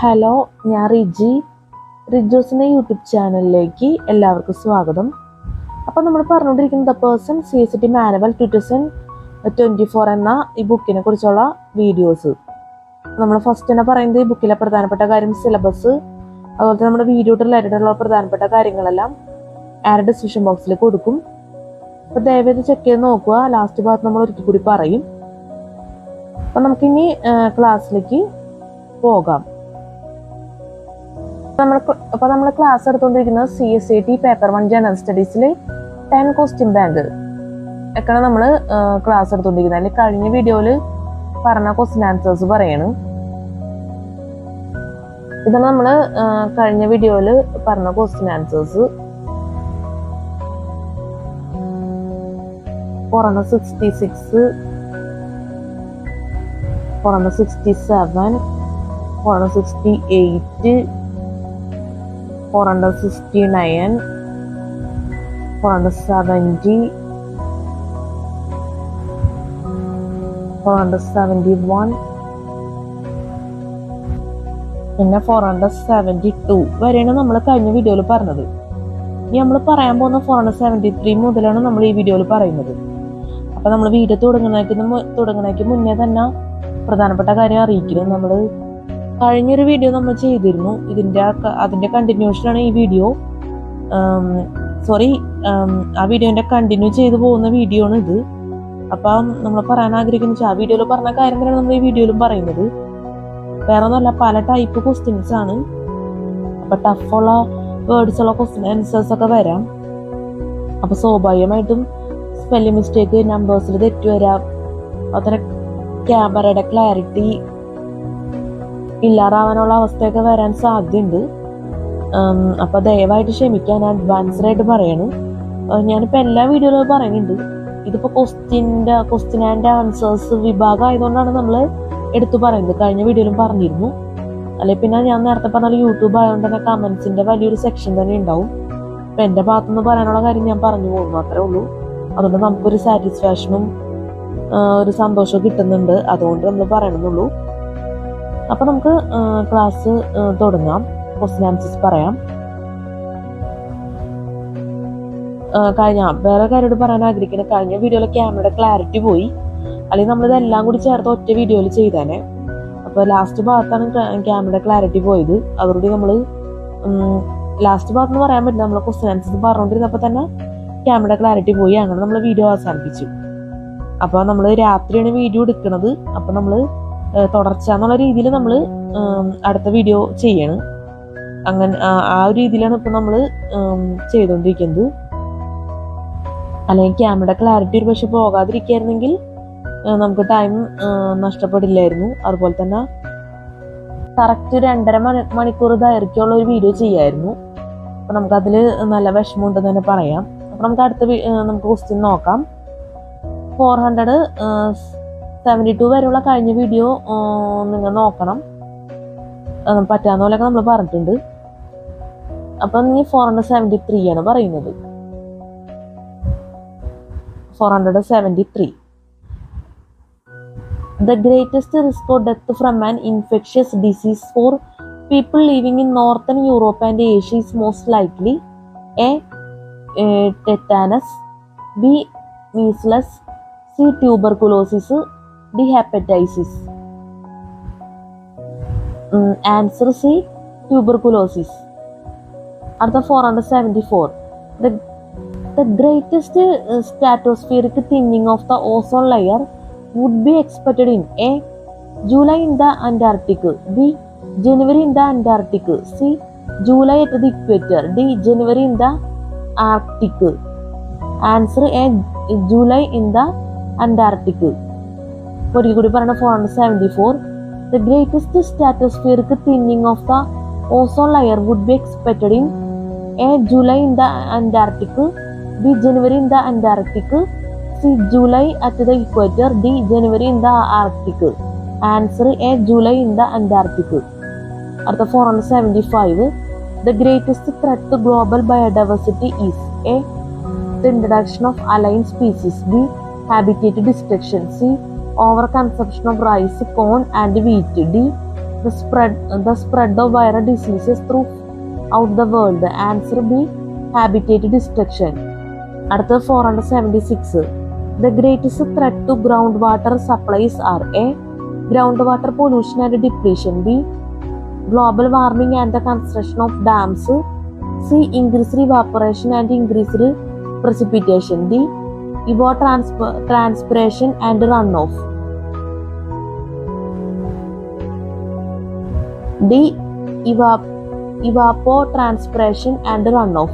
Hello, ഞാൻ റിജോസിൻ്റെ YouTube ചാനലിലേക്ക് എല്ലാവർക്കും സ്വാഗതം. അപ്പോൾ നമ്മൾ പറഞ്ഞുകൊണ്ടിരിക്കുന്നത് ദ പേഴ്സൺ CST മാനുവൽ 2024 എന്ന ഈ ബുക്കിനെ കുറിച്ചുള്ള വീഡിയോസ്. നമ്മൾ ഫസ്റ്റ് തന്നെ പറയുന്നത് ഈ ബുക്കിലെ പ്രധാനപ്പെട്ട കാര്യം, സിലബസ്, അതുപോലെ തന്നെ നമ്മുടെ വീഡിയോ റിലേറ്റഡ് ഉള്ള പ്രധാനപ്പെട്ട കാര്യങ്ങളെല്ലാം ആരുടെ ഡിസ്ക്രിപ്ഷൻ ബോക്സിൽ കൊടുക്കും. അപ്പോൾ ദയവേത് ചെക്ക് ചെയ്ത് നോക്കുക. ലാസ്റ്റ് ഭാഗത്ത് നമ്മൾ ഒരിക്കൽ കൂടി പറയും. അപ്പം നമുക്കിനി ക്ലാസ്സിലേക്ക് പോകാം. നമ്മൾ ക്ലാസ് എടുത്തുകൊണ്ടിരിക്കുന്നത് CSAT പേപ്പർ 1 ജനറൽ സ്റ്റഡീസിൽ 10 ക്വസ്റ്റ്യൻ ബാങ്ക് ഒക്കെയാണ് നമ്മൾ ക്ലാസ് എടുത്തുകൊണ്ടിരിക്കുന്നത്. അതിൽ കഴിഞ്ഞ വീഡിയോയിൽ പറഞ്ഞ ക്വസ്റ്റ്യൻ ആൻസേഴ്സ് പറയണം. ഇതാണ് നമ്മൾ കഴിഞ്ഞ വീഡിയോയിൽ പറഞ്ഞ ക്വസ്റ്റ്യൻ ആൻസേഴ്സ്. 466, 467, 468, 469, 470, 471, പിന്നെ 472 വരെയാണ് നമ്മൾ കഴിഞ്ഞ വീഡിയോയിൽ പറഞ്ഞത്. ഇനി നമ്മൾ പറയാൻ പോകുന്ന 473 മുതലാണ് നമ്മൾ ഈ വീഡിയോയിൽ പറയുന്നത്. അപ്പം നമ്മൾ വീഡിയോ തുടങ്ങുന്നതിന് മുന്നേ തന്നെ പ്രധാനപ്പെട്ട കാര്യം അറിയിക്കുന്നത്, നമ്മൾ കഴിഞ്ഞൊരു വീഡിയോ നമ്മൾ ചെയ്തിരുന്നു. അതിൻ്റെ കണ്ടിന്യൂഷനാണ് ഈ വീഡിയോ. ആ വീഡിയോൻ്റെ കണ്ടിന്യൂ ചെയ്തു പോകുന്ന വീഡിയോ ആണ് ഇത്. അപ്പം നമ്മൾ പറയാൻ ആഗ്രഹിക്കുന്ന ആ വീഡിയോയിൽ പറഞ്ഞ കാര്യം തന്നെയാണ് നമ്മൾ ഈ വീഡിയോയിലും പറയുന്നത്. വേറെ ഒന്നുമല്ല, പല ടൈപ്പ് ക്വസ്റ്റ്യൻസ് ആണ്. അപ്പം ടഫുള്ള വേർഡ്സ് ഉള്ള ക്വസ്റ്റ്യൻ ആൻസേഴ്സ് ഒക്കെ വരാം. അപ്പം സ്വാഭാവികമായിട്ടും സ്പെല്ലിംഗ് മിസ്റ്റേക്ക്, നമ്പേഴ്സിൽ തെറ്റ് വരാം. അതുപോലെ ക്യാമറയുടെ ക്ലാരിറ്റി ഇല്ലാതാവാനുള്ള അവസ്ഥയൊക്കെ വരാൻ സാധ്യതയുണ്ട്. അപ്പം ദയവായിട്ട് ക്ഷമിക്കാൻ അഡ്വാൻസ്ഡ് ആയിട്ട് പറയണം. ഞാനിപ്പോൾ എല്ലാ വീഡിയോയിലും പറയുന്നുണ്ട്. ഇതിപ്പോൾ ക്വസ്റ്റ്യൻ ആൻഡ് ആൻസേഴ്സ് വിഭാഗം ആയതുകൊണ്ടാണ് നമ്മൾ എടുത്തു പറയുന്നത്. കഴിഞ്ഞ വീഡിയോയിലും പറഞ്ഞിരുന്നു. അല്ലെങ്കിൽ പിന്നെ ഞാൻ നേരത്തെ പറഞ്ഞ യൂട്യൂബ് ആയതുകൊണ്ട് തന്നെ കമൻസിൻ്റെ വലിയൊരു സെക്ഷൻ തന്നെ ഉണ്ടാവും. അപ്പം എൻ്റെ ഭാഗത്തുനിന്ന് പറയാനുള്ള കാര്യം ഞാൻ പറഞ്ഞു പോകുന്നു, അത്രേ ഉള്ളൂ. അതുകൊണ്ട് നമുക്കൊരു സാറ്റിസ്ഫാക്ഷനും ഒരു സന്തോഷവും കിട്ടുന്നുണ്ട്. അതുകൊണ്ട് നമ്മൾ പറയണമെന്നുള്ളൂ. അപ്പം നമുക്ക് ക്ലാസ് തുടങ്ങാം. ക്വസ്റ്റ്യൻ ആൻസേഴ്സ് പറയാം. വേറെ കാര്യമായിട്ട് പറയാൻ ആഗ്രഹിക്കുന്നത്, കഴിഞ്ഞ വീഡിയോയിലെ ക്യാമറയുടെ ക്ലാരിറ്റി പോയി. അല്ലെങ്കിൽ നമ്മളിതെല്ലാം കൂടി ചേർത്ത് ഒറ്റ വീഡിയോയിൽ ചെയ്തേനെ. അപ്പോൾ ലാസ്റ്റ് ഭാഗത്താണ് ക്യാമറയുടെ ക്ലാരിറ്റി പോയത്. അതോടുകൂടി നമ്മൾ ലാസ്റ്റ് ഭാഗത്ത് പറയാൻ പറ്റില്ല. നമ്മൾ ക്വസ്റ്റ്യൻ ആൻസേഴ്സ് പറഞ്ഞുകൊണ്ടിരുന്നപ്പോൾ തന്നെ ക്യാമറയുടെ ക്ലാരിറ്റി പോയി. അങ്ങനെ നമ്മൾ വീഡിയോ അവസാനിപ്പിച്ചു. അപ്പോൾ നമ്മൾ രാത്രിയാണ് വീഡിയോ എടുക്കുന്നത്. അപ്പോൾ നമ്മൾ തുടർച്ച എന്നുള്ള രീതിയിൽ നമ്മൾ അടുത്ത വീഡിയോ ചെയ്യണം. അങ്ങനെ ആ ഒരു രീതിയിലാണ് ഇപ്പം നമ്മൾ ചെയ്തുകൊണ്ടിരിക്കുന്നത്. അല്ലെങ്കിൽ ക്യാമറയുടെ ക്ലാരിറ്റി ഒരു പക്ഷെ പോകാതിരിക്കുകയായിരുന്നെങ്കിൽ നമുക്ക് ടൈം നഷ്ടപ്പെടില്ലായിരുന്നു. അതുപോലെ തന്നെ കറക്റ്റ് 2.5 മണിക്കൂർ ദൈർഘ്യമുള്ള ഒരു വീഡിയോ ചെയ്യായിരുന്നു. അപ്പം നമുക്കതിൽ നല്ല വിഷമമുണ്ടെന്ന് തന്നെ പറയാം. അപ്പം നമുക്ക് ക്വസ്റ്റ്യൻ നോക്കാം. 472 വരെയുള്ള കഴിഞ്ഞ വീഡിയോ നിങ്ങൾ നോക്കണം. പറ്റാവുന്ന പോലെയൊക്കെ നമ്മൾ പറഞ്ഞിട്ടുണ്ട്. അപ്പം ഇനി 473 ആണ് പറയുന്നത്. 473. The greatest risk of death from an infectious disease for people living in Northern Europe and Asia is most likely A. Tetanus, B. Measles, C. Tuberculosis, D. Hepatitis. Answer C. Tuberculosis. അടുത്ത 474. The greatest stratospheric thinning of the ozone layer would be expected in A. July in the Antarctic, B. January in the Antarctic, C. July at the equator, D. January in the Arctic. Answer A. July in the Antarctic. ഒരിക്കൽ കൂടി പറഞ്ഞ 474. The greatest stratospheric thinning of the ozone layer would be expected in A. July in the Antarctic, B. January in the Antarctic, C. July at the equator, D. January in the Arctic. Answer A. July in the Antarctic. അടുത്ത 475. The greatest threat to global biodiversity is A. The introduction of alien species, B. Habitat destruction, C. Overconsumption of rice, corn and wheat, D. the spread of viral diseases throughout the world. Answer B, habitat destruction. അടുത്ത 476. The greatest threat to groundwater supplies are A, groundwater pollution and depletion, B, global warming and the construction of dams, C, increased evaporation and increased precipitation, D, evapotranspiration and runoff. D, evapotranspiration and runoff.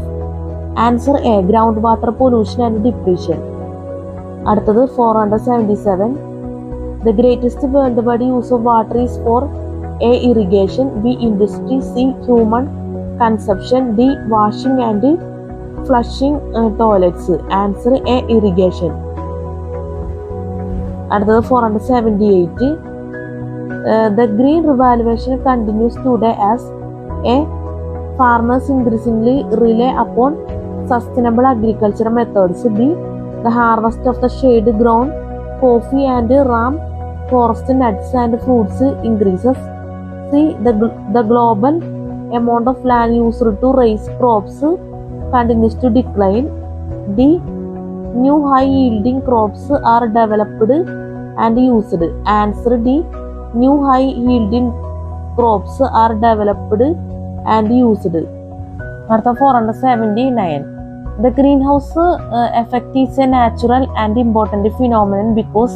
Answer A, groundwater pollution and depletion. അടുത്തത് 477. The greatest worldwide use of water is for A, irrigation, B, industry, C, human consumption, D, washing and flushing toilets. Answer A, irrigation. അടുത്തത് 478. The green revolution continues today as A, farmers increasingly rely upon sustainable agricultural methods, B, the harvest of the shade-grown coffee and ram forest nuts and fruits increases, C, the global amount of land used to raise crops continues to decline, D, new high-yielding crops are developed and used. Answer D, new high-yielding crops are developed and used. അടുത്ത 479. The greenhouse effect is a natural and important phenomenon because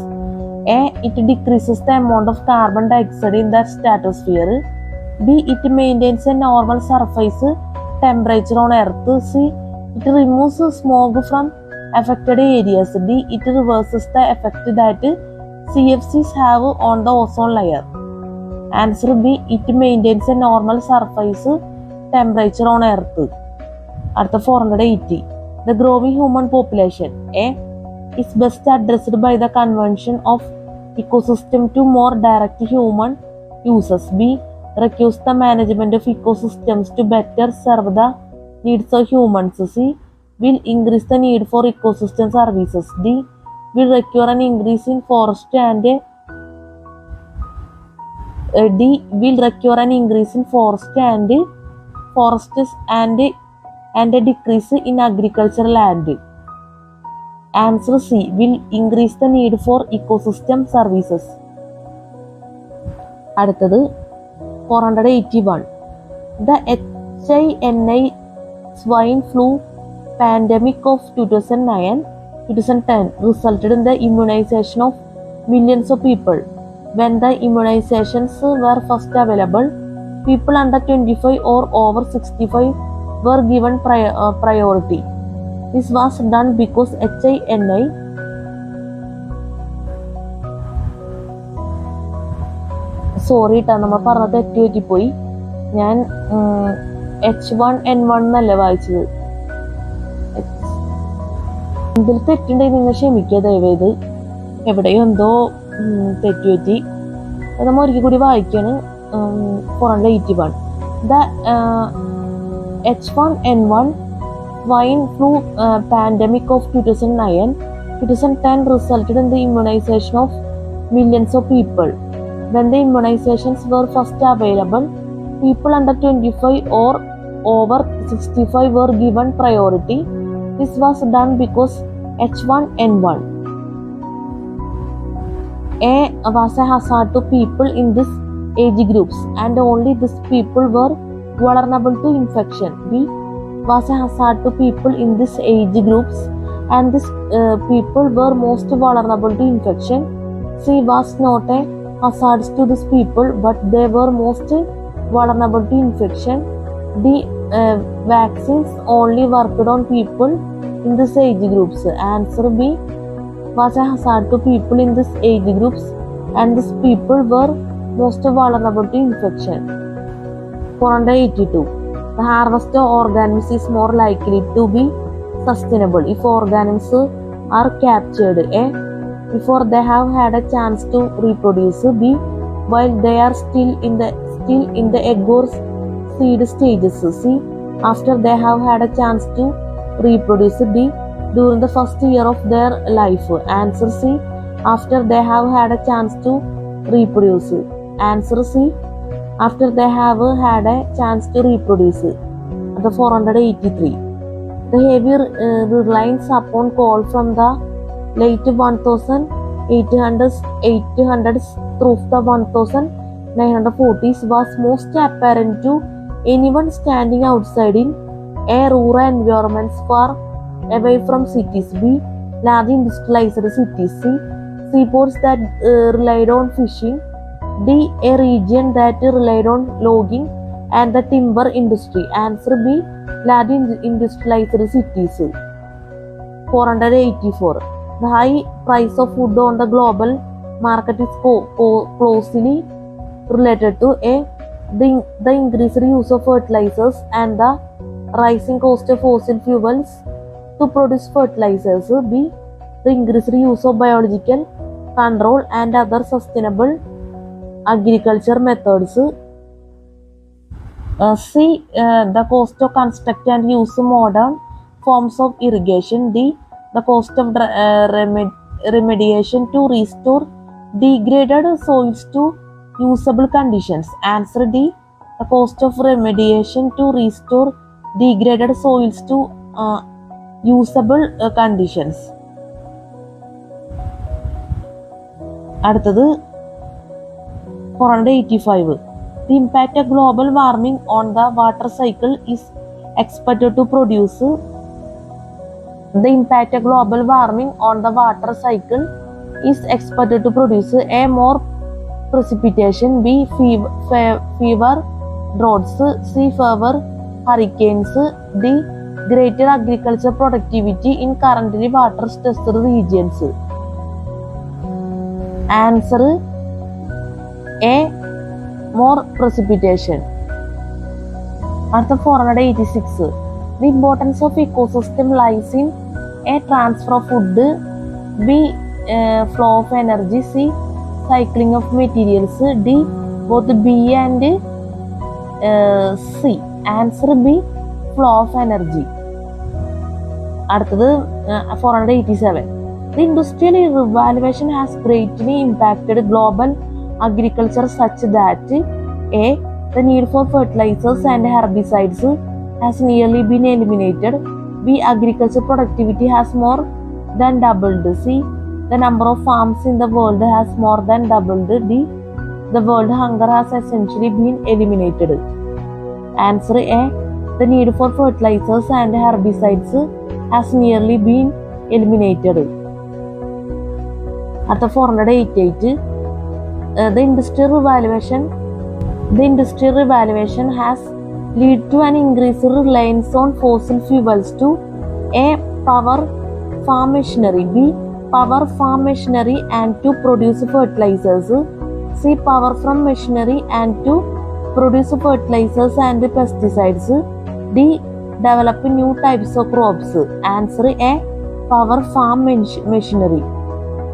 A, it decreases the amount of carbon dioxide in the stratosphere, B, it maintains a normal surface temperature on Earth, C, it removes smoke from affected areas, D, it reverses the effect that CFCs have on the ozone layer. Answer B, it maintains a normal surface temperature on Earth. അടുത്ത 480. The growing human population A, is best addressed by the conversion of ecosystem to more direct human uses, B, requires the management of ecosystems to better serve the needs of humans, C, will increase the need for ecosystem services, D, will require an increase in forest and D, will require an increase in forests and a decrease in agricultural land. Answer C, will increase the need for ecosystem services. അടുത്തത് 481. The HINI swine flu pandemic of 2009-2010 resulted in the immunization of millions of people. When the immunizations were first available, people under 25 or over 65 were given priority. This was done because HINI sorry കേട്ടോ, നമ്മൾ പറഞ്ഞത് തെറ്റ് പറ്റിപ്പോയി. ഞാൻ H1N1 എന്നല്ല വായിച്ചത്. ഇതിൽ തെറ്റുണ്ടെങ്കിൽ നിങ്ങൾ ക്ഷമിക്കുക ദയവേത്. എവിടെയോ എന്തോ തെറ്റുപറ്റി. അത് നമ്മൾ ഒരിക്കൽ കൂടി വായിക്കാണ്. 481. The H1N1 swine flu pandemic of 2009-2010 resulted in the immunization of millions of people. When the immunizations were first available, people under 25 or over 65 were given priority. This was done because H1N1 A was a hazard to people in these age groups and only these people were vulnerable to infection. B was a hazard to people in these age groups and these people were most vulnerable to infection. C was not a hazard to these people but they were most vulnerable to infection. D, vaccines only worked on people in these age groups. Answer B was a hazard to people in these age groups and these people were most vulnerable to infection. 482. The harvest of organisms is more likely to be sustainable if organisms are captured A, before they have had a chance to reproduce, B, while they are still in the egg or seed stages, C, after they have had a chance to reproduce, D, during the first year of their life. Answer C, after they have had a chance to reproduce. Answer C, after they have had a chance to reproduce. The 483. The heavy reliance upon coal from the late 1800s through the 1940s was most apparent to anyone standing outside in a rural environments far away from cities. B. Large industrialized cities. C. Seaports that relied on fishing. D. A region that relied on logging and the timber industry. Answer B. Large industrialized cities. 484. The high price of food on the global market is closely related to the increased use of fertilizers and the rising cost of fossil fuels to produce fertilizers. B. The increased use of biological control and other sustainable agriculture methods. C. The cost of construct and use modern forms of irrigation. D. The cost of remediation to restore degraded soils to usable conditions. Answer D. The cost of remediation to restore degraded soils to usable conditions. അടുത്തത് 485. The impact of global warming on the water cycle is expected to produce. The impact of global warming on the water cycle is expected to produce A. More precipitation. B. Fever droughts. C. Fewer hurricanes. D. Greater agriculture productivity in currently water stressed regions. Answer A. More precipitation. Answer 486. The importance of ecosystem lies in A. Transfer of food. B. Flow of energy. C. Cycling of materials. D. Both B and C. Answer B. Flow of energy. അടുത്തത് 487. The industrial revolution has greatly impacted global agriculture such that A. The need for fertilizers and herbicides has nearly been eliminated. B. Agriculture productivity has more than doubled. C. The number of farms in the world has more than doubled. D. The world hunger has essentially been eliminated. Answer A. The need for fertilizers and herbicides has nearly been eliminated. At the 488, the industrial revolution has led to an increased reliance on fossil fuels to A. Power farm machinery. B. Power farm machinery and to produce fertilizers. C. Power from machinery and to produce fertilizers and pesticides. D. Develop new types of crops. Answer A. Power farm machinery.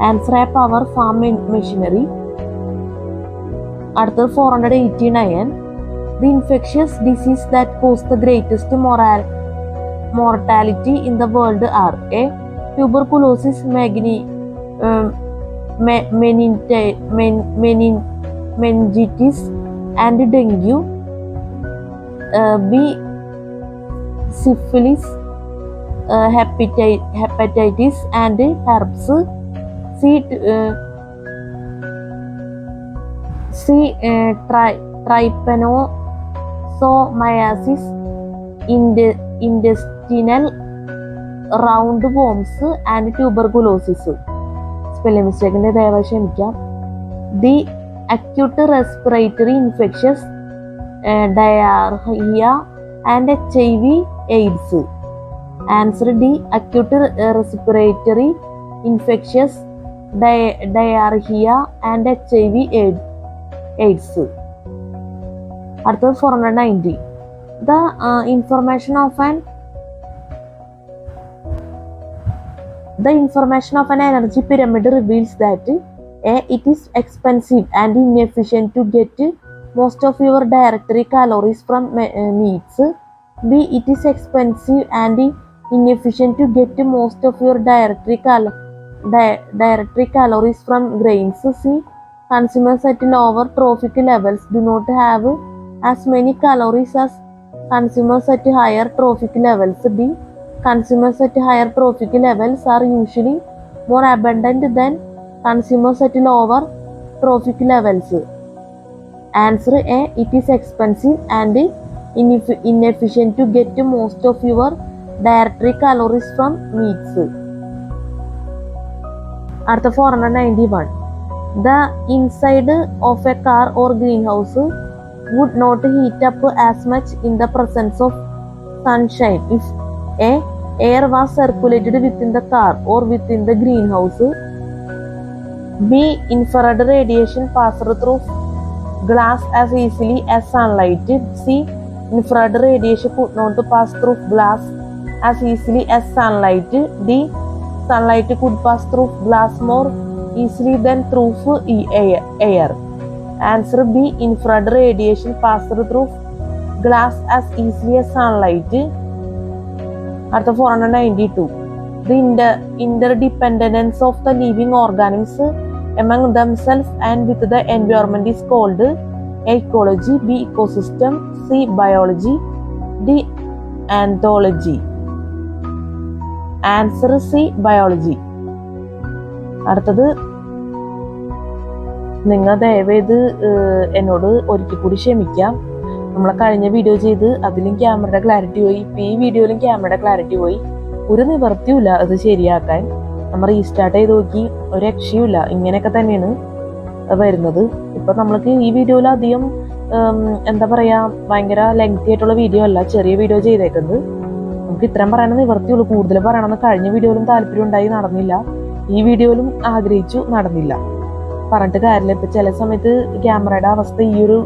Answer A. Power farm machinery. അടുത്തത് 489. The infectious disease that cause the greatest mortality in the world are A. Tuberculosis, meningitis and dengue. B. Syphilis, hepatitis and herpes. C. Trypanosomiasis, intestinal roundworms and tuberculosis. Spelling mistake inde ദയവായി ക്ഷമിക്കാം. D. Acute respiratory infections, diarrhea and HIV/AIDS. Answer D. Acute respiratory infections, diarrhea and HIV/AIDS. അടുത്തത് 490. The information of an energy pyramid reveals that A. It is expensive and inefficient to get most of your dietary calories from meats. B. It is expensive and inefficient to get most of your dietary calories from grains. C. consumers at lower trophic levels do not have as many calories as consumers at higher trophic levels. B. Consumers at higher trophic levels are usually more abundant than consumers at lower trophic levels. Answer A. It is expensive and inefficient to get most of your dietary calories from meats. അടുത്ത 491. The inside of a car or greenhouse would not heat up as much in the presence of sunshine if A. Air was circulated within the car or within the greenhouse. B. Infrared radiation passed through glass as easily as sunlight. C. Infrared radiation could not pass through glass as easily as sunlight. D. Sunlight could pass through glass more easily than through air. Answer B. Infrared radiation passed through glass as easily as sunlight. At the 492. The interdependence of the living organisms among themselves and with the environment is called ecology. B. Ecosystem. C. Biology. D. Anthropology. Answer C. Biology. അടുത്തത് നിങ്ങൾ ദയവേത് എന്നോട് ഒരിക്കൽ കൂടി ക്ഷമിക്കാം. നമ്മളെ കഴിഞ്ഞ video ചെയ്ത് അതിലും ക്യാമറയുടെ ക്ലാരിറ്റി പോയി, ഇപ്പം ഈ വീഡിയോയിലും ക്യാമറയുടെ ക്ലാരിറ്റി പോയി. ഒരു നിവർത്തിയുമില്ല അത് ശരിയാക്കാൻ. നമ്മൾ റീസ്റ്റാർട്ട് ചെയ്ത് നോക്കി, ഒരു രക്ഷയുമില്ല. ഇങ്ങനെയൊക്കെ തന്നെയാണ് വരുന്നത്. ഇപ്പം നമ്മൾക്ക് ഈ വീഡിയോയിൽ അധികം എന്താ പറയുക, ഭയങ്കര ലെങ്തി ആയിട്ടുള്ള വീഡിയോ അല്ല, ചെറിയ വീഡിയോ ചെയ്തേക്കുന്നത്. നമുക്ക് ഇത്രയും പറയാൻ നിവർത്തിയുള്ളൂ. കൂടുതൽ പറയണമെന്ന് കഴിഞ്ഞ വീഡിയോയിലും താല്പര്യം ഉണ്ടായി, നടന്നില്ല. ഈ വീഡിയോയിലും ആഗ്രഹിച്ചു, നടന്നില്ല. പറഞ്ഞിട്ട് കാര്യമില്ല. ഇപ്പം ചില സമയത്ത് ക്യാമറയുടെ അവസ്ഥ ഈ ഒരു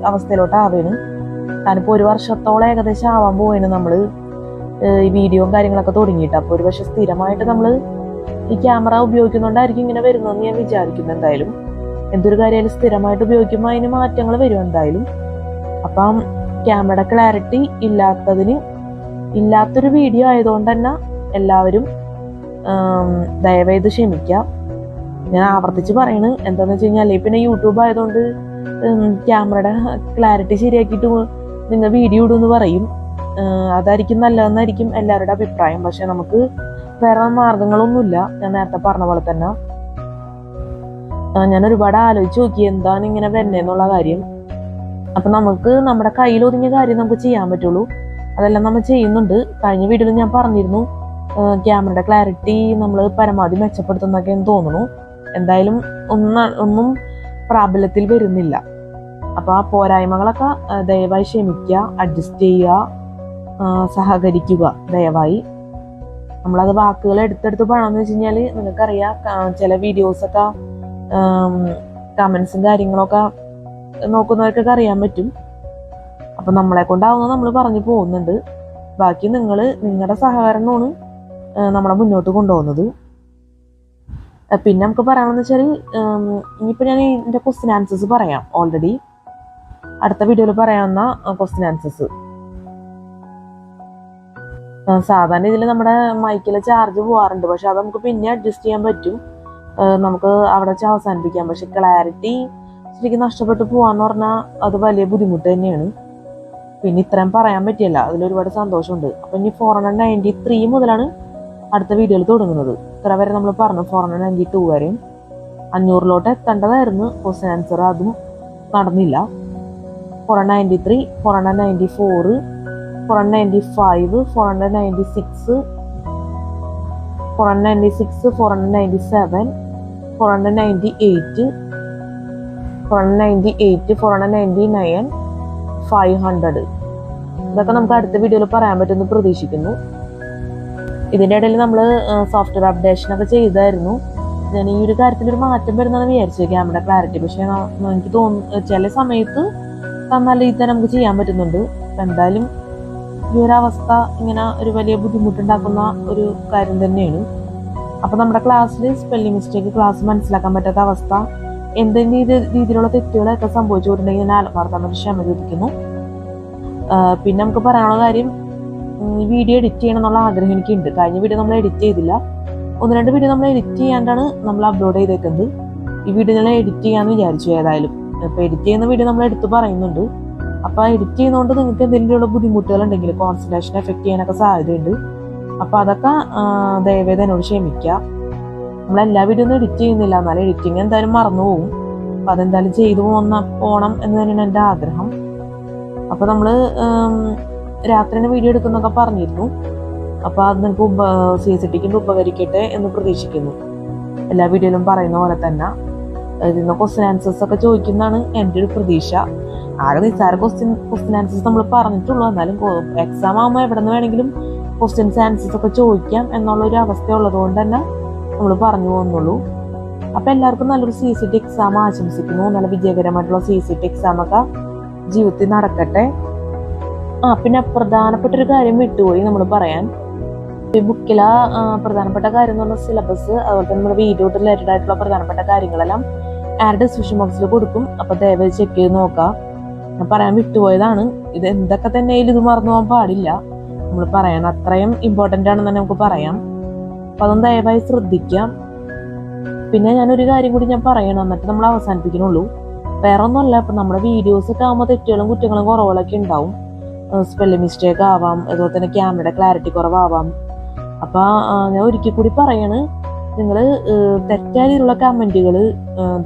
അവസ്ഥയിലോട്ടാവുകയാണ്. കാരണം ഇപ്പോൾ 1 വർഷത്തോളം ഏകദേശം ആവാൻ പോവുകയാണ് നമ്മൾ ഈ വീഡിയോയും കാര്യങ്ങളൊക്കെ തുടങ്ങിയിട്ട്. അപ്പോൾ ഒരു പക്ഷെ സ്ഥിരമായിട്ട് നമ്മൾ ഈ ക്യാമറ ഉപയോഗിക്കുന്നതുകൊണ്ടായിരിക്കും ഇങ്ങനെ വരുന്നതെന്ന് ഞാൻ വിചാരിക്കുന്നു. എന്തായാലും എന്തൊരു കാര്യമായാലും സ്ഥിരമായിട്ട് ഉപയോഗിക്കുമ്പോൾ അതിന് മാറ്റങ്ങൾ വരും എന്തായാലും. അപ്പം ക്യാമറയുടെ ക്ലാരിറ്റി ഇല്ലാത്തൊരു വീഡിയോ ആയതുകൊണ്ട് തന്നെ എല്ലാവരും ദയവേത് ക്ഷമിക്കാം. ഞാൻ ആവർത്തിച്ച് പറയണ് എന്താണെന്ന് വെച്ച് കഴിഞ്ഞാൽ, പിന്നെ യൂട്യൂബ് ആയതുകൊണ്ട് ക്യാമറയുടെ ക്ലാരിറ്റി ശരിയാക്കിയിട്ട് നിങ്ങൾ വീഡിയോ ഇടുമെന്ന് പറയും. അതായിരിക്കും നല്ലതെന്നായിരിക്കും എല്ലാവരുടെ അഭിപ്രായം. പക്ഷെ നമുക്ക് വേറെ മാർഗങ്ങളൊന്നുമില്ല. ഞാൻ നേരത്തെ പറഞ്ഞ പോലെ തന്നെ ഞാൻ ഒരുപാട് ആലോചിച്ച് നോക്കി എന്താണ് ഇങ്ങനെ വരുന്നതെന്നുള്ള കാര്യം. അപ്പം നമുക്ക് നമ്മുടെ കയ്യിൽ ഒതുങ്ങിയ കാര്യം നമുക്ക് ചെയ്യാൻ പറ്റുള്ളൂ. അതെല്ലാം നമ്മൾ ചെയ്യുന്നുണ്ട്. കഴിഞ്ഞ വീഡിയോയിൽ ഞാൻ പറഞ്ഞിരുന്നു ക്യാമറയുടെ ക്ലാരിറ്റി നമ്മൾ പരമാവധി മെച്ചപ്പെടുത്തുന്നൊക്കെ തോന്നുന്നു. എന്തായാലും ഒന്നും പ്രാബല്യത്തിൽ വരുന്നില്ല. അപ്പോൾ ആ പോരായ്മകളൊക്കെ ദയവായി ക്ഷമിക്കുക, അഡ്ജസ്റ്റ് ചെയ്യുക, സഹകരിക്കുക ദയവായി. നമ്മളത് വാക്കുകൾ എടുത്തെടുത്ത് പറയണമെന്ന് വെച്ച് കഴിഞ്ഞാൽ നിങ്ങൾക്കറിയാം, ചില വീഡിയോസൊക്കെ കമൻസും കാര്യങ്ങളൊക്കെ നോക്കുന്നവർക്കൊക്കെ അറിയാൻ പറ്റും. അപ്പം നമ്മളെ കൊണ്ടാവുന്നത് നമ്മൾ പറഞ്ഞു പോകുന്നുണ്ട്. ബാക്കി നിങ്ങളുടെ സഹകരണമാണ് നമ്മളെ മുന്നോട്ട് കൊണ്ടുപോകുന്നത്. പിന്നെ നമുക്ക് പറയാമെന്ന് വെച്ചാൽ ഇനിയിപ്പോൾ ഞാൻ ഇതിൻ്റെ ക്വസ്റ്റ്യൻ ആൻസേഴ്സ് പറയാം. ഓൾറെഡി അടുത്ത വീഡിയോയിൽ പറയാവുന്ന ക്വസ്റ്റ്യൻ ആൻസേഴ്സ്. സാധാരണ ഇതിൽ നമ്മുടെ മൈക്കിലെ ചാർജ് പോകാറുണ്ട്. പക്ഷെ അത് നമുക്ക് പിന്നെ അഡ്ജസ്റ്റ് ചെയ്യാൻ പറ്റും. നമുക്ക് അവിടെ വെച്ച് അവസാനിപ്പിക്കാം. പക്ഷെ ക്ലാരിറ്റി ശരിക്കും നഷ്ടപ്പെട്ടു പോകാന്ന് പറഞ്ഞാൽ അത് വലിയ ബുദ്ധിമുട്ട് തന്നെയാണ്. പിന്നെ ഇത്രയും പറയാൻ പറ്റിയല്ല, അതിലൊരുപാട് സന്തോഷമുണ്ട്. അപ്പം ഇനി 493 മുതലാണ് അടുത്ത വീഡിയോയിൽ തുടങ്ങുന്നത്. ഇത്ര വരെ നമ്മൾ പറഞ്ഞു 492 വരെയും. 500 എത്തേണ്ടതായിരുന്നു ക്വസ്റ്റ്യൻ ആൻസർ, അതും നടന്നില്ല. 493, 494, 495, 496, 496, 497, 498, 498, 499, 500. ഇതൊക്കെ നമുക്ക് അടുത്ത വീഡിയോയിൽ പറയാൻ പറ്റുമെന്ന് പ്രതീക്ഷിക്കുന്നു. ഇതിൻ്റെ ഇടയിൽ നമ്മൾ സോഫ്റ്റ്വെയർ അപ്ഡേഷനൊക്കെ ചെയ്തായിരുന്നു. ഞാൻ ഈ ഒരു കാര്യത്തിലൊരു മാറ്റം വരുന്നതെന്ന് വിചാരിച്ചു ക്യാമറ ക്ലാരിറ്റി. പക്ഷേ എനിക്ക് തോന്നുന്നു ചില സമയത്ത് നല്ല രീതിയിൽ തന്നെ നമുക്ക് ചെയ്യാൻ പറ്റുന്നുണ്ട്. അപ്പം എന്തായാലും ഈ ഒരു അവസ്ഥ ഇങ്ങനെ ഒരു വലിയ ബുദ്ധിമുട്ടുണ്ടാക്കുന്ന ഒരു കാര്യം തന്നെയാണ്. അപ്പം നമ്മുടെ ക്ലാസ്സിൽ സ്പെല്ലിംഗ് മിസ്റ്റേക്ക്, ക്ലാസ് മനസ്സിലാക്കാൻ പറ്റാത്ത അവസ്ഥ, എന്തെങ്കിലും രീതിയിലുള്ള തെറ്റുകളൊക്കെ സംഭവിച്ചുകൊണ്ടിട്ടുണ്ടെങ്കിൽ ഞാൻ ആത്മാർത്ഥമായിട്ട് ക്ഷമ ചോദിക്കുന്നു. പിന്നെ നമുക്ക് പറയാനുള്ള കാര്യം, ഈ വീഡിയോ എഡിറ്റ് ചെയ്യണം എന്നുള്ള ആഗ്രഹം എനിക്കുണ്ട്. കഴിഞ്ഞ വീഡിയോ നമ്മൾ എഡിറ്റ് ചെയ്തില്ല. 1-2 വീഡിയോ നമ്മൾ എഡിറ്റ് ചെയ്യാണ്ടാണ് നമ്മൾ അപ്ലോഡ് ചെയ്തേക്കുന്നത്. ഈ വീഡിയോ ഞാൻ എഡിറ്റ് ചെയ്യാമെന്ന് വിചാരിച്ചു. ഏതായാലും ഇപ്പോൾ എഡിറ്റ് ചെയ്യുന്ന വീഡിയോ നമ്മൾ എടുത്ത് പറയുന്നുണ്ട്. അപ്പോൾ എഡിറ്റ് ചെയ്യുന്നതുകൊണ്ട് നിങ്ങൾക്ക് എന്തെങ്കിലുമുള്ള ബുദ്ധിമുട്ടുകളുണ്ടെങ്കിൽ കോൺസെൻട്രേഷൻ എഫക്റ്റ് ചെയ്യാനൊക്കെ സാധ്യതയുണ്ട്. അപ്പോൾ അതൊക്കെ ദയവേദ എന്നോട് ക്ഷമിക്കുക. നമ്മളെല്ലാ വീഡിയോ ഒന്നും എഡിറ്റ് ചെയ്യുന്നില്ല, എന്നാലും എഡിറ്റിങ് എന്തായാലും മറന്നു പോകും. അപ്പോൾ അതെന്തായാലും ചെയ്തു പോകണം എന്ന് തന്നെയാണ് എൻ്റെ ആഗ്രഹം. അപ്പോൾ നമ്മൾ രാത്രിന് വീഡിയോ എടുക്കുന്നൊക്കെ പറഞ്ഞിരുന്നു. അപ്പോൾ അത് നിങ്ങൾക്ക് CCTVക്ക് ഉപകരിക്കട്ടെ എന്ന് പ്രതീക്ഷിക്കുന്നു. എല്ലാ വീഡിയോയിലും പറയുന്ന പോലെ തന്നെ ഇതിന്ന് ക്വസ്റ്റ്യൻ ആൻസേഴ്സ് ഒക്കെ ചോദിക്കുന്നതാണ് എൻ്റെ ഒരു പ്രതീക്ഷ. ആകെ നിസ്സാര ക്വസ്റ്റ്യൻ ആൻസേഴ്സ് നമ്മൾ പറഞ്ഞിട്ടുള്ളൂ. എന്നാലും എക്സാം ആകുമ്പോൾ എവിടെ നിന്ന് വേണമെങ്കിലും ക്വസ്റ്റ്യൻസ് ആൻസേഴ്സ് ഒക്കെ ചോദിക്കാം എന്നുള്ളൊരു അവസ്ഥ ഉള്ളതുകൊണ്ട് തന്നെ നമ്മൾ പറഞ്ഞു പോകുന്നുള്ളൂ. അപ്പോൾ എല്ലാവർക്കും നല്ലൊരു CCT എക്സാം ആശംസിക്കുന്നു. നല്ല വിജയകരമായിട്ടുള്ള CCT എക്സാമൊക്കെ ജീവിതത്തിൽ നടക്കട്ടെ. പിന്നെ പ്രധാനപ്പെട്ടൊരു കാര്യം വിട്ടുപോയി നമ്മൾ പറയാൻ. ഈ ബുക്കിലെ പ്രധാനപ്പെട്ട കാര്യം എന്ന് പറഞ്ഞാൽ സിലബസ്, അതുപോലെ തന്നെ നമ്മുടെ വീഡിയോ റിലേറ്റഡ് ആയിട്ടുള്ള പ്രധാനപ്പെട്ട കാര്യങ്ങളെല്ലാം ഡിസ്ക്രിപ്ഷൻ ബോക്സിൽ കൊടുക്കും. അപ്പോൾ ദയവായി ചെക്ക് ചെയ്ത് നോക്കാം. ഞാൻ പറയാൻ വിട്ടുപോയതാണ്. ഇത് എന്തൊക്കെ തന്നെ ഇത് മറന്നു പോകാൻ പാടില്ല. നമ്മൾ പറയണം, അത്രയും ഇമ്പോർട്ടൻ്റ് ആണെന്ന് തന്നെ നമുക്ക് പറയാം. അപ്പോൾ അതൊന്ന് ദയവായി ശ്രദ്ധിക്കാം. പിന്നെ ഞാനൊരു കാര്യം കൂടി ഞാൻ പറയണം, എന്നിട്ട് നമ്മൾ അവസാനിപ്പിക്കണുള്ളൂ. വേറെ ഒന്നുമല്ല, ഇപ്പം നമ്മുടെ വീഡിയോസൊക്കെ ആകുമ്പോൾ തെറ്റുകളും കുറ്റങ്ങളും കുറവുകളൊക്കെ ഉണ്ടാവും. സ്പെല്ലിംഗ് മിസ്റ്റേക്ക് ആവാം, അതുപോലെ തന്നെ ക്യാമറയുടെ ക്ലാരിറ്റി കുറവാവാം. അപ്പോൾ ഞാൻ ഒരിക്കൽ കൂടി പറയാണ്, നിങ്ങൾ തെറ്റായ രീതിയിലുള്ള കമൻറ്റുകൾ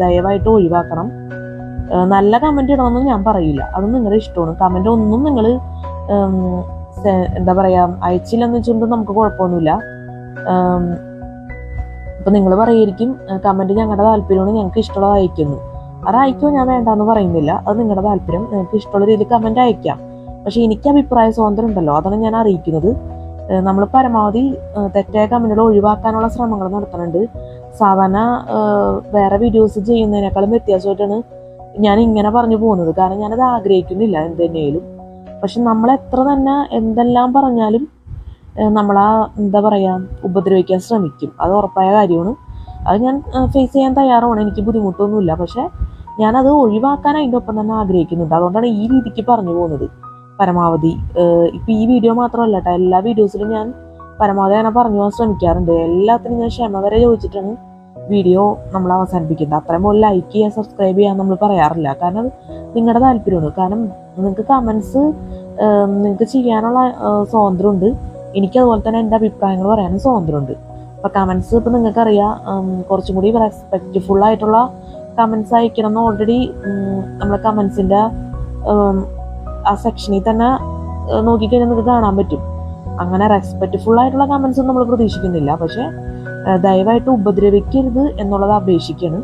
ദയവായിട്ട് ഒഴിവാക്കണം. നല്ല കമൻറ്റ് ഇടണമെന്നും ഞാൻ പറയില്ല, അത് നിങ്ങളുടെ ഇഷ്ടമാണ്. കമൻറ്റ് ഒന്നും നിങ്ങൾ എന്താ പറയുക അയച്ചില്ലെന്ന് വെച്ചുകൊണ്ട് നമുക്ക് കുഴപ്പമൊന്നുമില്ല. ഇപ്പം നിങ്ങൾ പറയായിരിക്കും കമൻറ്റ് ഞങ്ങളുടെ താല്പര്യമാണ്, ഞങ്ങൾക്ക് ഇഷ്ടമുള്ളത് അയക്കുന്നു. അത് അയക്കുമോ ഞാൻ വേണ്ടാന്ന് പറയുന്നില്ല, അത് നിങ്ങളുടെ താല്പര്യം. നിങ്ങൾക്ക് ഇഷ്ടമുള്ള രീതിയിൽ കമൻറ്റ് അയക്കാം. പക്ഷേ എനിക്ക് അഭിപ്രായ സ്വാതന്ത്ര്യം ഉണ്ടല്ലോ, അതാണ് ഞാൻ അറിയിക്കുന്നത്. നമ്മൾ പരമാവധി തെറ്റായ കമൻറ്റുകൾ ഒഴിവാക്കാനുള്ള ശ്രമങ്ങൾ നടത്തുന്നുണ്ട്. സാധാരണ വേറെ വീഡിയോസ് ചെയ്യുന്നതിനേക്കാളും വ്യത്യാസമായിട്ടാണ് ഞാൻ ഇങ്ങനെ പറഞ്ഞു പോകുന്നത്. കാരണം ഞാനത് ആഗ്രഹിക്കുന്നില്ല എന്തെങ്കിലും. പക്ഷെ നമ്മൾ എത്ര തന്നെ എന്തെല്ലാം പറഞ്ഞാലും നമ്മളാ എന്താ പറയുക ഉപദ്രവിക്കാൻ ശ്രമിക്കും, അത് ഉറപ്പായ കാര്യമാണ്. അത് ഞാൻ ഫേസ് ചെയ്യാൻ തയ്യാറാണ്, എനിക്ക് ബുദ്ധിമുട്ടൊന്നുമില്ല. പക്ഷെ ഞാനത് ഒഴിവാക്കാൻ അതിൻ്റെ ഒപ്പം തന്നെ ആഗ്രഹിക്കുന്നുണ്ട്. അതുകൊണ്ടാണ് ഈ രീതിക്ക് പറഞ്ഞു പോകുന്നത്. പരമാവധി ഇപ്പം ഈ വീഡിയോ മാത്രമല്ല കേട്ടോ, എല്ലാ വീഡിയോസിലും ഞാൻ പരമാവധി അങ്ങനെ പറഞ്ഞു പോകാൻ ശ്രമിക്കാറുണ്ട്. എല്ലാത്തിനും ഞാൻ ക്ഷമ വരെ ചോദിച്ചിട്ടാണ് വീഡിയോ നമ്മൾ അവസാനിപ്പിക്കുന്നത്. അത്രയും പോലെ ലൈക്ക് ചെയ്യുക, സബ്സ്ക്രൈബ് ചെയ്യാൻ നമ്മൾ പറയാറില്ല. കാരണം അത് നിങ്ങളുടെ താല്പര്യമാണ്. കാരണം നിങ്ങൾക്ക് കമൻസ് നിങ്ങൾക്ക് ചെയ്യാനുള്ള സ്വാതന്ത്ര്യമുണ്ട്. എനിക്കതുപോലെ തന്നെ എൻ്റെ അഭിപ്രായങ്ങൾ പറയാനും സ്വാതന്ത്ര്യമുണ്ട്. അപ്പോൾ കമൻസ് ഇപ്പം നിങ്ങൾക്കറിയാം, കുറച്ചും കൂടി റെസ്പെക്റ്റ്ഫുൾ ആയിട്ടുള്ള കമൻസ് അയക്കണം എന്ന് ഓൾറെഡി നമ്മളെ കമൻസിൻ്റെ ആ സെക്ഷനിൽ തന്നെ നോക്കിക്കഴിഞ്ഞാൽ നിങ്ങൾക്ക് കാണാൻ പറ്റും. അങ്ങനെ റെസ്പെക്റ്റ്ഫുൾ ആയിട്ടുള്ള കമൻസ് ഒന്നും നമ്മൾ പ്രതീക്ഷിക്കുന്നില്ല. പക്ഷേ ദയവായിട്ട് ഉപദ്രവിക്കരുത് എന്നുള്ളത് അപേക്ഷിക്കാണ്.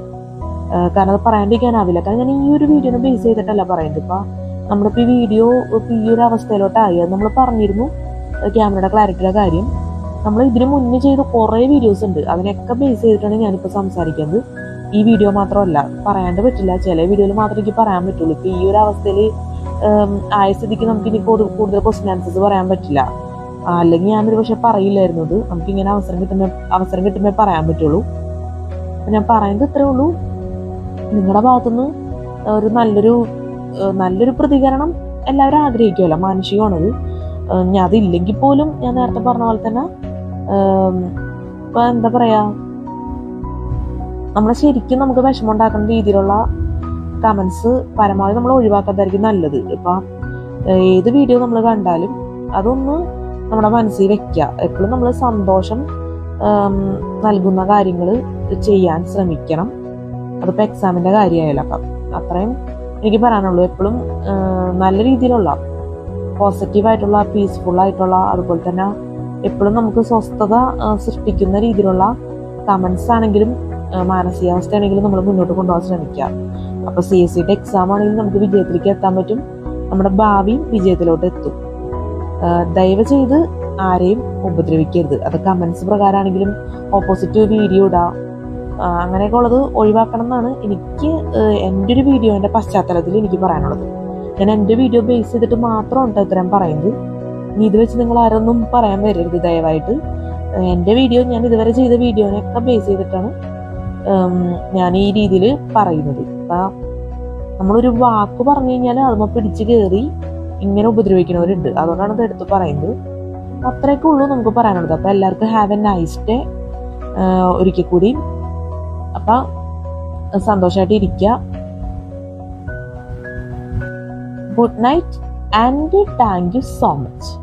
കാരണം അത് പറയാണ്ടിരിക്കാനാവില്ല. കാരണം ഞാൻ ഈ ഒരു വീഡിയോനെ ബേസ് ചെയ്തിട്ടല്ല പറയുന്നത്. ഇപ്പം നമ്മളിപ്പോൾ ഈ വീഡിയോ ഇപ്പം ഈ ഒരു അവസ്ഥയിലോട്ടായി. അത് നമ്മൾ പറഞ്ഞിരുന്നു ക്യാമറയുടെ ക്ലാരിറ്റിയുടെ കാര്യം. നമ്മൾ ഇതിന് മുന്നേ ചെയ്ത കുറേ വീഡിയോസ് ഉണ്ട്, അതിനൊക്കെ ബേസ് ചെയ്തിട്ടാണ് ഞാനിപ്പോൾ സംസാരിക്കുന്നത്. ഈ വീഡിയോ മാത്രമല്ല, പറയാണ്ട് പറ്റില്ല. ചില വീഡിയോയിൽ മാത്രമേ എനിക്ക് പറയാൻ പറ്റുള്ളൂ. ഇപ്പം ഈ ഒരു അവസ്ഥയിൽ ആയ സ്ഥിതിക്ക് നമുക്ക് ഇനി കൂടുതൽ ക്വസ്റ്റ്യൻ ആൻസേഴ്സ് പറയാൻ പറ്റില്ല. അല്ലെങ്കിൽ ഞാനൊരു പക്ഷെ പറയില്ലായിരുന്നു. ഇത് നമുക്കിങ്ങനെ അവസരം കിട്ടുമ്പോൾ പറയാൻ പറ്റുള്ളൂ. അപ്പം ഞാൻ പറയുന്നത് ഇത്രേ ഉള്ളൂ. നിങ്ങളുടെ ഭാഗത്തുനിന്ന് ഒരു നല്ലൊരു പ്രതികരണം എല്ലാവരും ആഗ്രഹിക്കുമല്ലോ, മാനുഷികമാണത്. ഞാൻ അതില്ലെങ്കിൽ പോലും ഞാൻ നേരത്തെ പറഞ്ഞ പോലെ തന്നെ ഇപ്പം എന്താ പറയുക, നമ്മളെ ശരിക്കും നമുക്ക് വിഷമം ഉണ്ടാക്കുന്ന രീതിയിലുള്ള കമൻസ് പരമാവധി നമ്മൾ ഒഴിവാക്കാതായിരിക്കും നല്ലത്. ഇപ്പം ഏത് വീഡിയോ നമ്മൾ കണ്ടാലും അതൊന്ന് നമ്മുടെ മനസ്സിൽ വെക്കുക. എപ്പോഴും നമ്മൾ സന്തോഷം നൽകുന്ന കാര്യങ്ങൾ ചെയ്യാൻ ശ്രമിക്കണം. അതിപ്പോൾ എക്സാമിൻ്റെ കാര്യമായാലും. അപ്പം അത്രയും എനിക്ക് പറയാനുള്ളൂ. എപ്പോഴും നല്ല രീതിയിലുള്ള പോസിറ്റീവായിട്ടുള്ള പീസ്ഫുള്ളായിട്ടുള്ള, അതുപോലെ തന്നെ എപ്പോഴും നമുക്ക് സ്വസ്ഥത സൃഷ്ടിക്കുന്ന രീതിയിലുള്ള കമൻസ് ആണെങ്കിലും മാനസികാവസ്ഥ ആണെങ്കിലും നമ്മൾ മുന്നോട്ട് കൊണ്ടുപോകാൻ ശ്രമിക്കുക. അപ്പോൾ CST എക്സാം ആണെങ്കിലും നമുക്ക് വിജയത്തിലേക്ക് എത്താൻ പറ്റും. നമ്മുടെ ഭാവിയും വിജയത്തിലോട്ട് എത്തും. ദയവ് ചെയ്ത് ആരെയും ഉപദ്രവിക്കരുത്. അത് കമൻസ് പ്രകാരമാണെങ്കിലും ഓപ്പോസിറ്റ് വീഡിയോ ഇടാം, അങ്ങനെയൊക്കെ ഉള്ളത് ഒഴിവാക്കണം എന്നാണ് എനിക്ക് എൻ്റെ ഒരു വീഡിയോൻ്റെ പശ്ചാത്തലത്തിൽ എനിക്ക് പറയാനുള്ളത്. ഞാൻ എൻ്റെ വീഡിയോ ബേസ് ചെയ്തിട്ട് മാത്രമാണ് ഇത്രയും പറയുന്നത്. ഇനി ഇത് വെച്ച് നിങ്ങൾ ആരൊന്നും പറയാൻ വരരുത് ദയവായിട്ട്. എൻ്റെ വീഡിയോ ഞാൻ ഇതുവരെ ചെയ്ത വീഡിയോനെയൊക്കെ ബേസ് ചെയ്തിട്ടാണ് ഞാൻ ഈ രീതിയിൽ പറയുന്നത്. അപ്പം നമ്മളൊരു വാക്ക് പറഞ്ഞു കഴിഞ്ഞാൽ അതുമ്പോൾ പിടിച്ച് കയറി ഇങ്ങനെ ഉപദ്രവിക്കുന്നവരുണ്ട്. അതുകൊണ്ടാണ് ഇത് എടുത്ത് പറയുന്നത്. അത്രയൊക്കെ ഉള്ളൂ നമുക്ക് പറയാനുള്ളത്. അപ്പം എല്ലാവർക്കും ഹാവ് എ നൈസ് ഡേ ഒരിക്കൽ കൂടി. അപ്പം സന്തോഷമായിട്ട് ഇരിക്കുക. Good night and thank you so much.